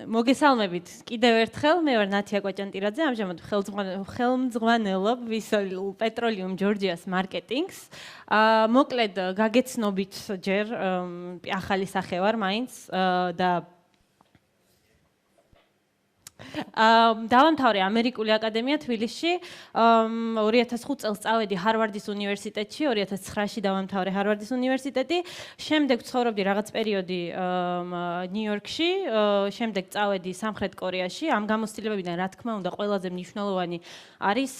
მოგესალმებით კიდევ ერთხელ მე ვარ ნათია კვაჭანტირაძე ამჟამად ხელმძღვანელობ ვისოლ პეტროლიუმ ჯორჯიას მარკეტინგს მოკლედ გაგეცნობით ჯერ ახალი სახე ვარ მაინც და დავამთავრე ამერიკული აკადემია თბილისში 2005 წელს წავედი ჰარვარდის უნივერსიტეტში 2009-ში დავამთავრე ჰარვარდის უნივერსიტეტი შემდეგ ცხოვრობდი რაღაც პერიოდი ნიუ-იორკში შემდეგ წავედი სამხრეთ კორეაში ამ გამოცდილებებიდან რა თქმა უნდა ყველაზე მნიშვნელოვანი არის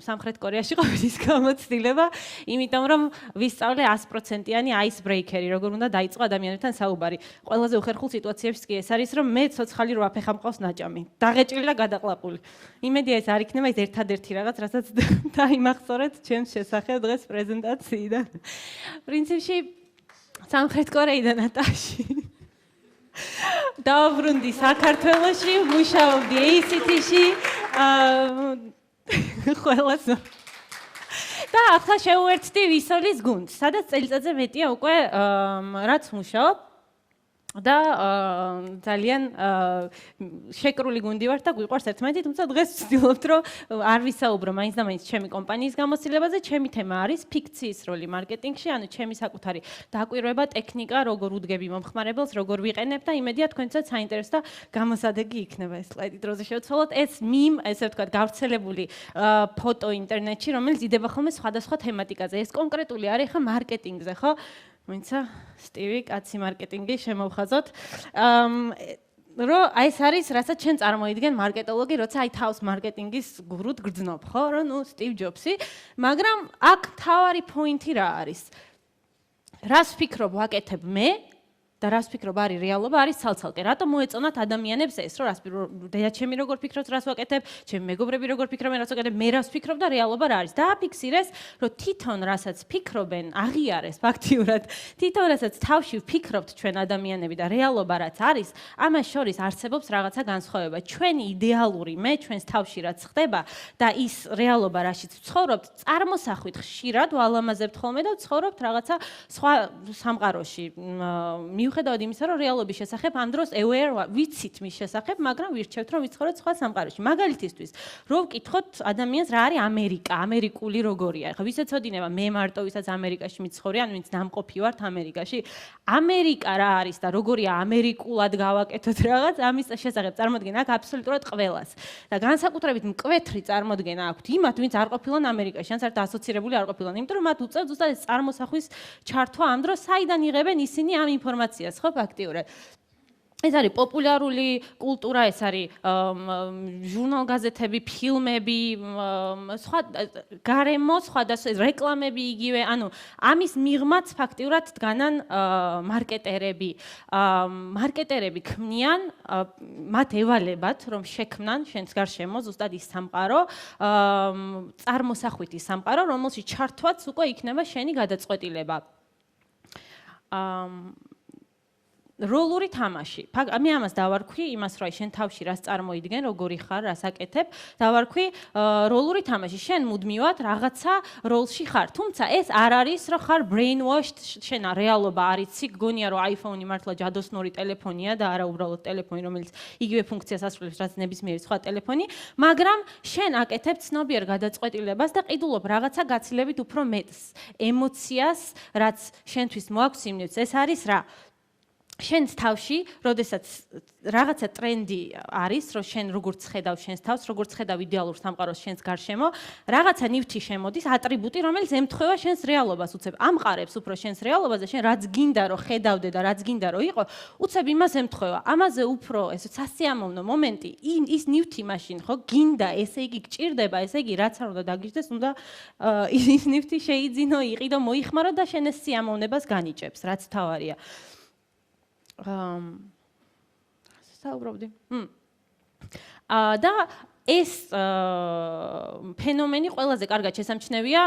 სამხრეთ კორეაში ყოფნის გამოცდილება იმიტომ რომ ვისწავლე 100%-იანი ice breaker-ი როგორ უნდა დაიწყო ადამიანებთან საუბარი ყველაზე უხერხულ სიტუაციებში კი ეს არის რომ მე ცოცხალი რო აფეხა მყავს ნაჭამი დაღეჭილი და გადაყლაპული. იმედია ეს არ იქნება ის ერთადერთი რაღაც, რასაც დაიმახსოვრეთ ჩემს შესახებ დღეს პრეზენტაციიდან. პრინციპში სამხრეთ კორეიდან ატაში. დავბრუნდი საქართველოში, მუშაობდი ACT-ში. ყველას და ახლა შევუერთდი ვისოლის გუნდს, სადაც წელიწადზე მეტია უკვე რაც მუშაობ. და ძალიან შეკრული გუნდი ვართ და გვიყვარს ერთმანეთი, თუმცა დღეს ვცდილობთ რომ არ ვისაუბრო მაინც და მაინც ჩემი კომპანიის გამოცდილებაზე, ჩემი თემა არის ფიქციის როლი მარკეტინგში, ანუ ჩემი საკუთარი დაკვირვება, ტექნიკა, როგორ უდგები მომხმარებელს, როგორ ვიყენებ და იმედია თქვენცაც საინტერესო და გამოსადეგი იქნება ეს სლაიდი დროზე შევცვალოთ. ეს ესე ვთქვათ, გავრცელებული ფოტო ინტერნეტში, რომელიც იდება ხოლმე სხვადასხვა თემატიკაზე. ეს კონკრეტული არის ხა მარკეტინგზე, ხო? ვინცა სტივი კაცი მარკეტინგი შემოვხაზოთ. რომ ეს არის, რასაც ჩვენ წარმოიდგენ მარკეტოლოგი, როცა აი თავს მარკეტინგის გურუთ გრძნობ, ხო? რომ ნუ სტივ ჯობსი, მაგრამ აქ თავარი პოინტი რა არის? რას ვფიქრობ ვაკეთებ მე? და რას ვფიქრობ არის რეალობა, არის ცალ-ცალკე. რატომ მოეწონათ ადამიანებს ეს, რომ რას დედა ჩემი როგორ ფიქრობს, რას ვაკეთებ, ჩემი მეგობრები როგორ ფიქრობენ, რას ვაკეთებ, მე რას ვფიქრობ და რეალობა რა არის. დააფიქსირეს, რომ თვითონ რასაც ფიქრობენ, აღიარეს ფაქტიურად. თვითონ რასაც თავში ვფიქრობთ ჩვენ ადამიანები და რეალობა რაც არის, ამას შორის არსებობს რაღაცა განსხვავება. ჩვენი იდეალური მე, ჩვენს თავში რაც ხდება და ის რეალობა რაშიც ვცხოვრობთ, წარმოსახვით ხშირად ვალამაზებთ ხოლმე და ვცხოვრობთ რაღაცა სხვა სამყაროში. მიუხედავად იმისა, რომ რეალობის შესახებ ამ დროს aware ვიცით მის შესახებ, მაგრამ ვირჩევთ რომ ვიცხოვროთ სხვა სამყაროში. მაგალითისთვის, რო ვკითხოთ ადამიანს რა არის ამერიკა, ამერიკული როგორია. ხო, ვისაც ოდინება მე მარტო ვისაც ამერიკაში მიცხოვრე, ან ვინც ნამყოფი ვართ ამერიკაში. ამერიკა რა არის და როგორია ამერიკულად გავაკეთოთ რაღაც, ამის შესახებ წარმოდგენა აქვს აბსოლუტურად ყველას. და განსაკუთრებით მკვეთრი წარმოდგენა აქვთ იმათ, ვინც არ ყოფილან ამერიკაში, ან საერთოდ ასოცირებული არ ყოფილან, იმიტომ რომ მათ უწევთ ზუსტად ეს წარმოსახვის ჩართვა ამ დროს, საიდან იღებენ ისინი ამ ინფორმაციას. ხო ფაქტიურად ეს არის პოპულარული კულტურა, ეს არის ჟურნალ-გაზეთები, ფილმები, სხვა გარემო, სხვადასხვა რეკლამები იგივე, ანუ ამის მიღმაც ფაქტიურად დგანან მარკეტერები. მარკეტერები ქმნიან, მათ ევალებათ, რომ შექმნან შენს გარშემო ზუსტად ის სამყარო, წარმოსახვითი სამყარო, რომელშიც ჩართვაც უკვე იქნება შენი გადაწყვეტილება. როლური თამაში. მე ამას დავარქვი, იმას რომ შენ თავში რას წარმოიდგენ, როგორი ხარ, რას აკეთებ, დავარქვი როლური თამაში. შენ მუდმივად რაღაცა როლში ხარ. თუმცა ეს არ არის, რომ ხარ brainwashed, შენ რეალობა არ იცი, გონია რომ iPhone-ი მართლა ჯადოსნური ტელეფონია და არა უბრალოდ ტელეფონი, რომელიც იგივე ფუნქციას ასრულებს, რაც ნებისმიერი სხვა ტელეფონი, მაგრამ შენ აკეთებ ცნობიერ გადაწყვეტილებას და ყიდულობ რაღაცა გაცილებით უფრო მეტს, ემოციას, რაც შენთვის მოაქვს სიმნივთს. ეს არის რა? შენს თავში, როდესაც რაღაცა ტრენდი არის, რომ შენ როგორც ხედავ შენს თავს, როგორც ხედავ იდეალურ სამყაროს შენს გარშემო, რაღაცა ნივთი შემოდის, ატრიბუტი, რომელიც ემთხვევა შენს რეალობას, უცებ ამყარებს უფრო შენს რეალობაზე, შენ რაც გინდა რომ ხედავდე და რაც გინდა რომ იყო, უცებ იმას ემთხვევა. ამაზე უფრო ეს სასიამოვნო მომენტი, ის ნივთი მაშინ ხო გინდა, ესე იგი გჭირდება, ესე იგი რაც არ უნდა დაგიჯდეს, უნდა ის ნივთი შეიძინო, იყიდო, მოიხმარო და შენ ეს სიამოვნებას განიჭებს, რაც თავარია. საუბრობდი. და ეს ფენომენი ყველაზე კარგად შესამჩნევია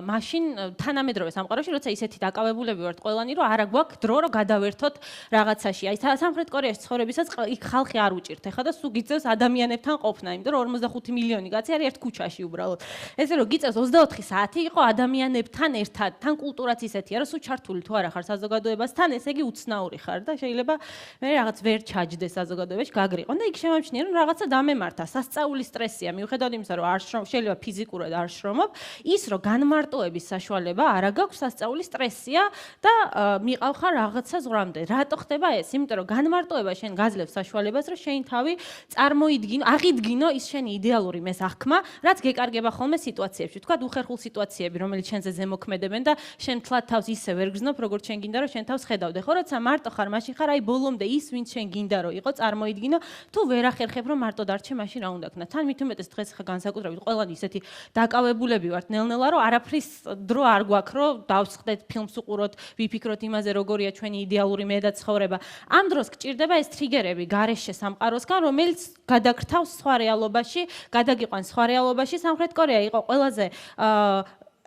მაშინ თანამედროვე სამყაროში, როცა ისეთი დაკავებულები ვართ ყველანი, რომ არა გვაქვს დრო, რომ გადავერთოთ რაღაცაში. აი სამხრეთ კორეაში ცხოვრებისას იქ ხალხი არ უჭირთ. ეხლა და სულ გიწევს ადამიანებთან ყოფნა, იმიტომ რომ 45 მილიონი კაცი არის ერთ ქუჩაში უბრალოდ. ესე რომ გიწევს 24 საათი იყო ადამიანებთან ერთად, თან კულტურაც ისეთია, რომ სულ ჩართული თუ არა ხარ საზოგადოებასთან, ესე იგი უცნაური ხარ და შეიძლება მე რაღაც ვერ ჩაჯდეს საზოგადოებაში, გაგრიყონ და იქ შემამჩნია რომ რაღაცა დამემართა, სასწაულის სტრესია, მიუხედავად იმისა, რომ არ შეიძლება ფიზიკურად არ შრომობ, ის რომ განმარტოების საშუალება არ აქვს, სასწაულის სტრესია და მიყავხარ რაღაცა ზღვრამდე. რატო ხდება ეს? იმიტომ რომ განმარტოება შენ გაძლევს საშუალებას, რომ შენ თავი წარმოიდგინო, აღიდგინო ის შენი იდეალური მესახქმა, რაც გეკარგება ხოლმე სიტუაციებში. თქვათ უხერხულ სიტუაციები, რომელიც შენზე ზემოქმედებენ და შენ თლად თავს ისე ვერ გრძნობ, როგორც შენ გინდა, რომ შენ თავს ხედავდე. ხო, როცა მარტო ხარ, მაშინ ხარ აი ბოლომდე ის, ვინც შენ გინდა, რომ იყო, წარმოიდგინო, თუ ვერ ახერხებ, რომ მარტო დარჩე, მაშინ რა უნდა ქნა. თან მით უმეტეს დღეს ხა განსაკუთრებით ყველანი ისეთი დაკავებულები ვართ ნელ-ნელა, რომ არაფრის დრო არ გვაქვს, რომ დავსხდეთ ფილმს უყუროთ, ვიფიქროთ იმაზე, როგორია ჩვენი იდეალური მე და ცხოვრება. ამ დროს გჭირდება ეს ტრიგერები გარეშე სამყაროსგან, რომელიც გადაგრთავს სხვა რეალობაში, გადაგიყვანს სხვა რეალობაში. სამხრეთ კორეა იყო ყველაზე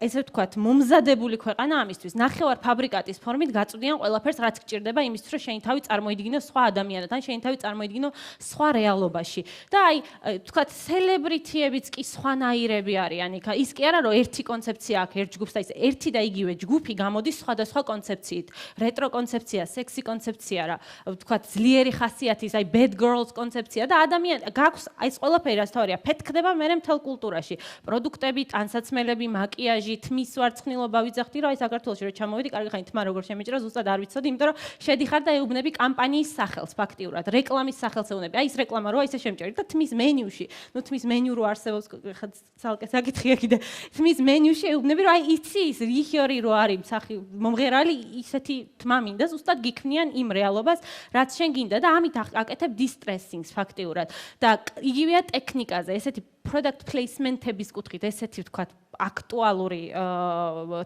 ესე ვთქვათ, მომზადებული ქვეყანა ამისთვის. ნახევარ ფაბრიკატის ფორმით გაწვდიან ყველაფერს, რაც გჭირდება იმისთვის, რომ შენი თავი წარმოიდგინო სხვა ადამიანთან, შენი თავი წარმოიდგინო სხვა რეალობაში. და აი, ვთქვათ, სელებრიტიებიც კი სხვანაირები არიან იქ. ის კი არა, რომ ერთი კონცეფცია აქვს ერთ ჯგუფს და ის ერთი და იგივე ჯგუფი გამოდის სხვადასხვა კონცეფციით. რეტრო კონცეფცია, სექსი კონცეფცია რა, ვთქვათ, ძლიერი ხასიათის, აი bad girls კონცეფცია და ადამიანი გაქვს აი ეს ყველაფერი რაც თავია, ფეთქდება მერე მთელ კულტურაში. პროდუქტები, ტანსაცმელები, მაკიაჟი თმის ვარცხნილობა ვიძახდი რომ აი საქართველოში რომ ჩამოვიდი, კარგი ხანი თმა როგორ შემეჭრა, ზუსტად არ ვიცოდი, იმიტომ რომ შედიხარ და ეუბნები კამპანიის სახელს ფაქტიურად, რეკლამის სახელს ეუბნები. აი ეს რეკლამა რო აი ესე შემჭერი და თმის მენიუში, ნუ თმის მენიუ რო არსებობს, ხა ცალკე საკითხია კიდე. თმის მენიუში ეუბნები რომ აი იცი ის რიხიორი რო არის მსახი მომღერალი, ისეთი თმა მინდა, ზუსტად გიქმნიან იმ რეალობას, რაც შენ გინდა და ამით აკეთებ დისტრესინგს ფაქტიურად. და იგივეა ტექნიკაზე, ესეთი product placement-ების კუთხით, ესეთი ვთქვათ აქტუალური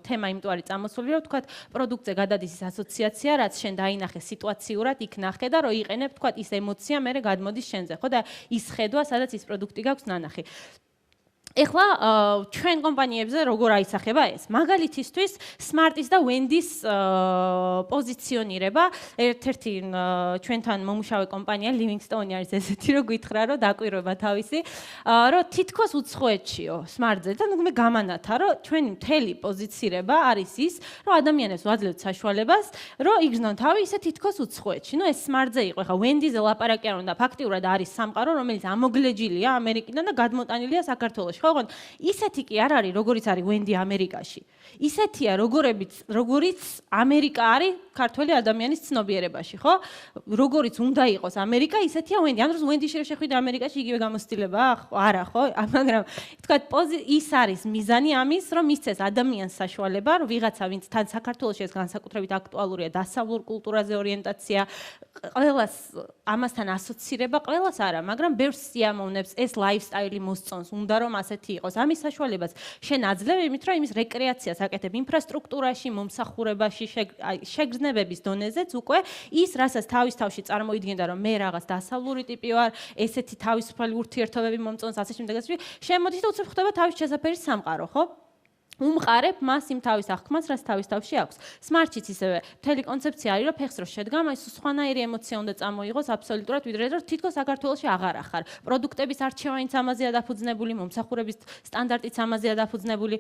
თემა იმიტომ არის წამოსული, რომ ვთქვათ, პროდუქტზე გადადის ის ასოციაცია, რაც შენ დაინახე სიტუაციურად, იქ ნახე და რომ იყენებ, ვთქვათ, ის ემოცია მერე გადმოდის შენზე, ხო და ის ხედვა, სადაც ის პროდუქტი გაქვს ნანახი. ეხლა ჩვენ კომპანიებზე როგორ აისახება ეს? მაგალითისთვის Smart-ის და Wendy's პოზიციონირება, ერთ-ერთი ჩვენთან მომუშავე კომპანია Livingstone არის ესეთი, რომ გითხრა, რომ დაკვირვება თავისი, რომ თითქოს უცხოეთშიო Smart-ზე და მე გამანათა, რომ ჩვენი მთელი პოზიცირება არის ის, რომ ადამიანებს ვაძლევთ საშუალებას, რომ იგრძნონ თავი ისე თითქოს უცხოეთში. ნუ ეს Smart-ზე იყო, ეხლა Wendy's-ზე ლაპარაკი არ უნდა, ფაქტიურად არის სამყარო, რომელიც ამოგლეჯილია ამერიკიდან და გადმოტანილია საქართველოში. ოღონდ ისეთი კი არ არის, როგორიც არის Wendy ამერიკაში. ისეთია, როგორიც ამერიკა არის ქართველი ადამიანის ცნობიერებაში, ხო? როგორიც უნდა იყოს ამერიკა, ისეთია Wendy. ამ დროს Wendy-ში შეხვიდე ამერიკაში იგივე გამოცდილებაა? არა, ხო? მაგრამ თქვათ, ის არის მიზანი ამის, რომ მისცეს ადამიანს საშუალება, რომ ვიღაცა, ვინც თან საქართველოში ეს განსაკუთრებით აქტუალურია, დასავლურ კულტურაზე ორიენტაცია, ყველას ამასთან ასოცირება, ყველას არა, მაგრამ ბევრს სიამოვნებს ეს ლაიფსტაილი მოსწონს, უნდა რომ ასეთი იყოს. ამის საშუალებას შენ აძლევ იმით, რომ იმის რეკრეაციას აკეთებ ინფრასტრუქტურაში, მომსახურებაში, შეგრძნებების დონეზეც უკვე ის, რასაც თავის თავში წარმოიდგენდა, რომ მე რაღაც დასავლური ტიპი ვარ, ესეთი თავისუფალი ურთიერთობები მომწონს, ასე შემდეგ, შემოდის და უცებ ხდება თავის შესაფერის სამყარო, ხო? უმყარებ მას იმ თავის აღქმას, რაც თავის თავში აქვს. Smart-იც ისევე, მთელი კონცეფცია არის, რომ ფეხს რო შედგა, ის სხვანაირი ემოცია უნდა წამოიღოს აბსოლუტურად, ვიდრე რომ თითქოს საქართველოში აღარ ახარ. პროდუქტების არჩევანიც ამაზეა დაფუძნებული, მომსახურების სტანდარტიც ამაზეა დაფუძნებული.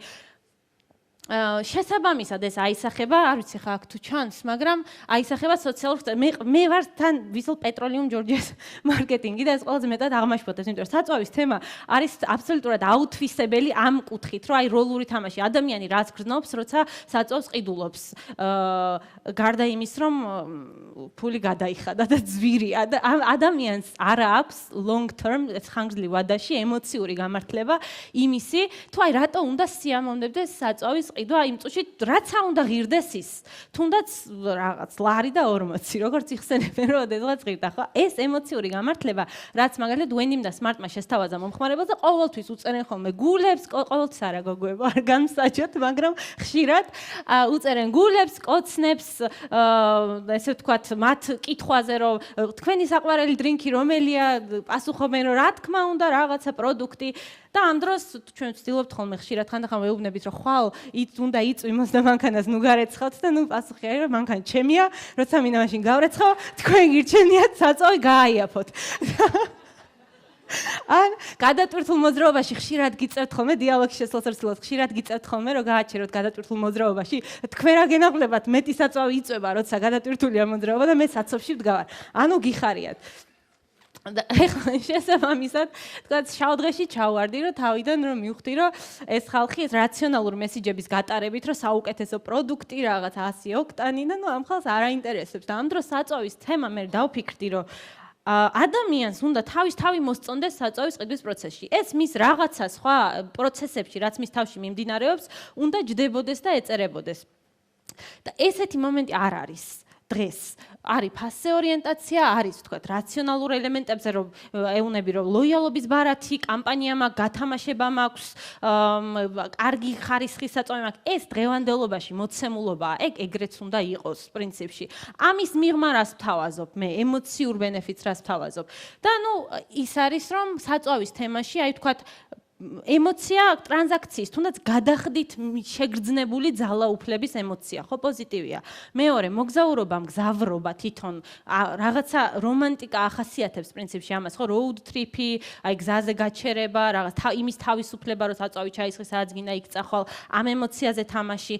შესაბამისად ეს აისახება, არ ვიცი ხა აქ თუ ჩანს, მაგრამ აისახება სოციალურ მე ვარ თან ვისელ პეტროლიუმ ჯორჯიას მარკეტინგი და ეს ყველაზე მეტად აღმაშფოთებს, იმიტომ რომ საწვავის თემა არის აბსოლუტურად აუთვისებელი ამ კუთხით, რომ აი როლური თამაში, ადამიანი რაც გრძნობს, როცა საწვავს ყიდულობს. გარდა იმის, რომ ფული გადაიხადა და ძვირია და ადამიანს არ აქვს long term ხანგრძლივ ვადაში ემოციური გამართლება იმისი, თუ აი რატო უნდა სიამოვნებდეს საწვავის ყიდვა იმ წუთში რაცა უნდა ღირდეს ის. თუნდაც რაღაც ლარი და 40, როგორც იხსენებენ, რომ ოდესღაც ღირდა, ხო? ეს ემოციური გამართლება, რაც მაგალითად ვენიმ და სმარტმა შესთავაზა მომხმარებელს და ყოველთვის უწერენ ხოლმე გულებს, ყოველთვის არა გოგოებო, არ გამსაჯოთ, მაგრამ ხშირად უწერენ გულებს, კოცნებს, ესე ვთქვათ, მათ კითხვაზე, რომ თქვენი საყვარელი დრინკი რომელია, პასუხობენ, რომ რა თქმა უნდა, რაღაცა პროდუქტი და ამ დროს ჩვენ ვცდილობთ ხოლმე ხშირად ხანდახან ვეუბნებით, რომ ხვალ უნდა იწვიმოს და მანქანას ნუ გარეცხავთ და ნუ პასუხი არის, რომ მანქანა ჩემია, როცა მინდა მაშინ გავრეცხავ, თქვენ გირჩენიათ საწავი გააიაფოთ. ან გადატვირთულ მოძრაობაში ხშირად გიწევთ ხოლმე დიალოგის შესაძლებლობას, ხშირად გიწევთ ხოლმე, რომ გააჩეროთ გადატვირთულ მოძრაობაში, თქვენ რა გენაღლებათ, მეტი საწავი იწვება, როცა გადატვირთულია მოძრაობა და მე საცობში ვდგავარ. ანუ გიხარიათ. და ეხლა შესაბამისად, თქვა შავდღეში ჩავარდი, რომ თავიდან რომ მივხვდი, რომ ეს ხალხი რაციონალურ მესიჯების გატარებით, რომ საუკეთესო პროდუქტი, რაღაც 100 ოქტანი და ნუ ამ ხალხს არ აინტერესებს და ამ დროს საწავის თემა მე დავფიქრდი, რომ ადამიანს უნდა თავი მოსწონდეს საწავის ყიდვის პროცესში. ეს მის რაღაცა სხვა პროცესებში, რაც მის თავში მიმდინარეობს, უნდა ჯდებოდეს და ეწერებოდეს. და ესეთი მომენტი არ არის. დღეს არის ფასე ორიენტაცია, არის ვთქვათ, რაციონალურ ელემენტებზე, რომ ეუნები, რომ ლოიალობის ბარათი, კამპანია მაქვს, გათამაშება მაქვს, კარგი ხარისხის საწავი მაქვს. ეს დღევანდელობაში მოცემულობაა, ეგრეც უნდა იყოს პრინციპში. ამის მიღმა რას ვთავაზობ მე, ემოციურ ბენეფიტს რას ვთავაზობ. და ნუ ის არის, რომ საწავის თემაში, აი ვთქვათ, ემოცია ტრანზაქციის, თუნდაც გადახდით შეგრძნებული ძალაუფლების ემოცია, ხო პოზიტივია. მეორე, მოგზაურობა, მგზავრობა თვითონ რაღაცა რომანტიკა ახასიათებს პრინციპში ამას, ხო, road trip-ი, აი გზაზე გაჩერება, რაღაც იმის თავისუფლება, რომ საწავი ჩაისხი, სადაც გინდა იქ წახვალ, ამ ემოციაზე თამაში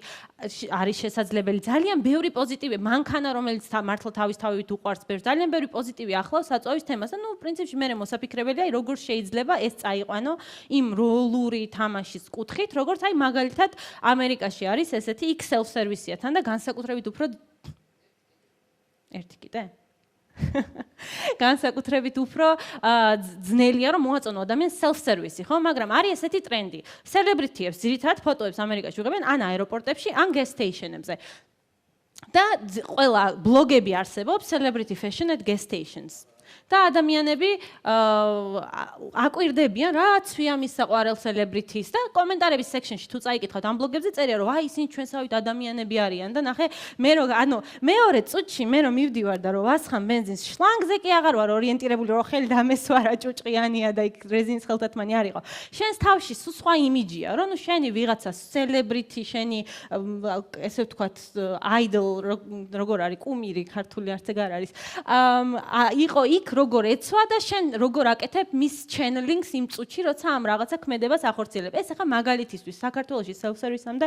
არის შესაძლებელი. ძალიან ბევრი პოზიტივი, მანქანა, რომელიც მართლა თავისთავად უყვარს ბევრს, ძალიან ბევრი პოზიტივი ახლავს საწავის თემას. და ნუ პრინციპში მე მოსაფიქრებელია, აი როგორ შეიძლება ეს წაიყვანო იმ როლური თამაშის კუთხით, როგორც აი მაგალითად ამერიკაში არის ესეთი Excel სერვისია თან და განსაკუთრებით უფრო ერთი კიდე განსაკუთრებით უფრო ძნელია რომ მოაწონო ადამიანს self-service, ხო, მაგრამ არის ესეთი ტრენდი. Celebrity-ებს ძირითადად ფოტოებს ამერიკაში უღებენ ან აეროპორტებში, ან gas station-ებზე. და ყველა ბლოგები არსებობს celebrity fashion at gas stations. და ადამიანები აკვირდებიან რა ცვია მის საყვარელ celebrities და კომენტარების section-ში თუ წაიკითხავთ ამ ბლოგებზე წერია რომ აი ისინი ჩვენსავით ადამიანები არიან და ნახე მე რომ მეორე წუთში მე რომ მივდივარ და რომ ვასხამ ბენზინს შლანგზე კი აღარ ვარ ორიენტირებული რომ ხელი დამესვარა ჭუჭყიანია და იქ რეზინის ხელთათმანი არ იყო შენს თავში სულ სხვა იმიჯია რომ ნუ შენი ვიღაცა celebrity შენი ესე ვთქვათ idol როგორ არის კუმირი ქართული არც ეგ არ არის იყო იქ როგორ ეცვა და შენ როგორ აკეთებ მის channelings იმ წუთში, როცა ამ რაღაცა ქმედებას ახორციელებ. ეს ახლა მაგალითისთვის საქართველოში self-service-ამდე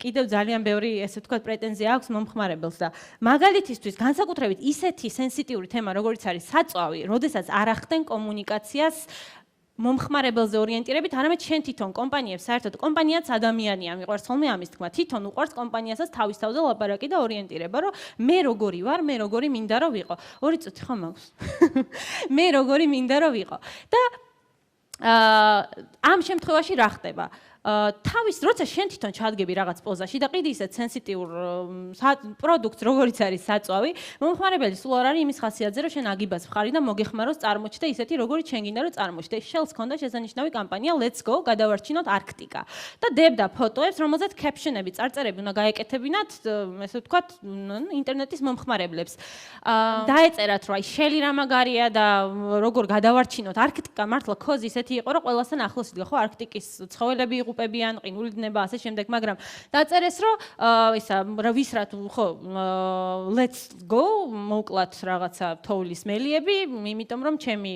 კიდევ ძალიან ბევრი ესე ვთქვათ პრეტენზია აქვს მომხმარებელს და მაგალითისთვის განსაკუთრებით ისეთი სენსიტიური თემა, როგორიც არის საწვავი, როდესაც არ ახდენ კომუნიკაციას მომხმარებელზე ორიენტირებით, არამედ შენ თვითონ კომპანიებს საერთოდ კომპანიაც ადამიანია, მიყვარს ხოლმე ამის თქმა. თვითონ უყვარს კომპანიასაც თავის თავზე ლაპარაკი და ორიენტირება, რომ მე როგორი ვარ, მე როგორი მინდა რომ ვიყო. 2 წუთი ხომ მაქვს? მე როგორი მინდა რომ ვიყო. და ამ შემთხვევაში რა ხდება? თავის როცა შენ თვითონ ჩადგები რაღაც პოზაში და ყიდი ისეთ სენსიტიურ პროდუქტს როგორიც არის საწვავი, მომხმარებელი სულ არ არის იმის ხასიათზე, რომ შენ აგიბას მხარი და მოგეხმაროს წარმოჩდე ისეთი როგორიც შენ გინდა რომ წარმოჩდე. Shell-ს ქონდა შესანიშნავი კამპანია Let's Go, გადავარჩინოთ არქტიკა. და დებდა ფოტოებს, რომელზეც caption-ები, წარწერები უნდა გაეკეთებინათ, ესე ვთქვათ, ინტერნეტის მომხმარებლებს. დაეწერათ, რომ აი Shell-ი რა მაგარია და როგორ გადავარჩინოთ არქტიკა, მართლა cause ისეთი იყო, რომ ყველასთან ახლოს იდგა, ხო, არქტიკის ცხოველები იღუპებიან, ყინული დინება, ასე შემდეგ, მაგრამ დაწერეს, რომ ისა ვისრათ, ხო, Let's Go, მოკლათ რაღაცა თოვლის მელიები, იმიტომ რომ ჩემი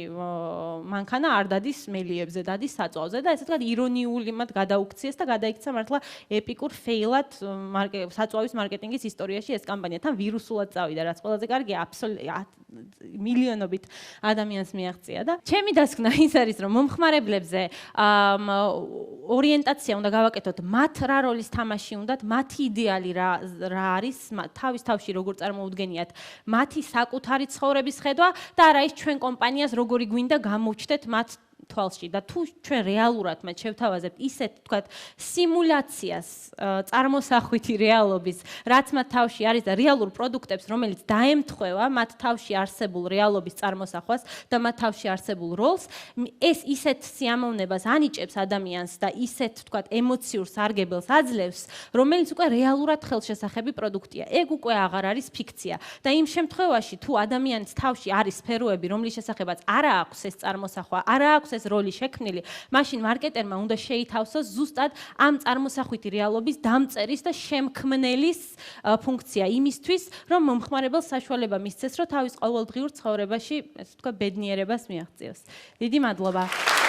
მანქანა არ დადის მელიებზე, დადის საწვავზე და ესე ვთქვათ, ირონიული მათ გადაუქციეს და გადაიქცა მართლა ეპიკურ ფეილად საწვავის მარკეტინგის ისტორიაში ეს კამპანია. თან ვირუსულად წავიდა, რაც ყველაზე კარგია, მილიონობით ადამიანს მიაღწია და ჩემი დასკვნა ის არის, რომ მომხმარებლებზე ორიენტაცია უნდა გავაკეთოთ, მათ რა როლის თამაში უნდათ, მათი იდეალი რა არის, თავის თავში როგორ წარმოუდგენიათ, მათი საკუთარი ცხოვრების ხედვა და არა ის ჩვენ კომპანიას როგორი გვინდა გამოვჩდეთ მათ თვალში და თუ ჩვენ რეალურად მათ შევთავაზებთ ისეთ თქვათ სიმულაციას წარმოსახვითი რეალობის, რაც მათ თავში არის და რეალურ პროდუქტებს, რომელიც დაემთხვევა მათ თავში არსებულ რეალობის წარმოსახვას და მათ თავში არსებულ როლს, ეს ისეთ სიამოვნებას ანიჭებს ადამიანს და ისეთ თქვათ ემოციურ სარგებელს აძლევს, რომელიც უკვე რეალურად ხელშესახები პროდუქტია. ეგ უკვე აღარ არის ფიქცია და იმ შემთხვევაში თუ ადამიანის თავში არის სფეროები, რომლის შესახებაც არა აქვს ეს წარმოსახვა, არა აქვს ეს როლი შექმნილი, მაშინ მარკეტერმა უნდა შეითავსოს ზუსტად ამ წარმოსახვითი რეალობის დამწერის და შემქმნელის ფუნქცია იმისთვის, რომ მომხმარებელს საშუალება მისცეს, რომ თავის ყოველდღიურ ცხოვრებაში, ესე ვთქვა, ბედნიერებას მიაღწიოს. დიდი მადლობა.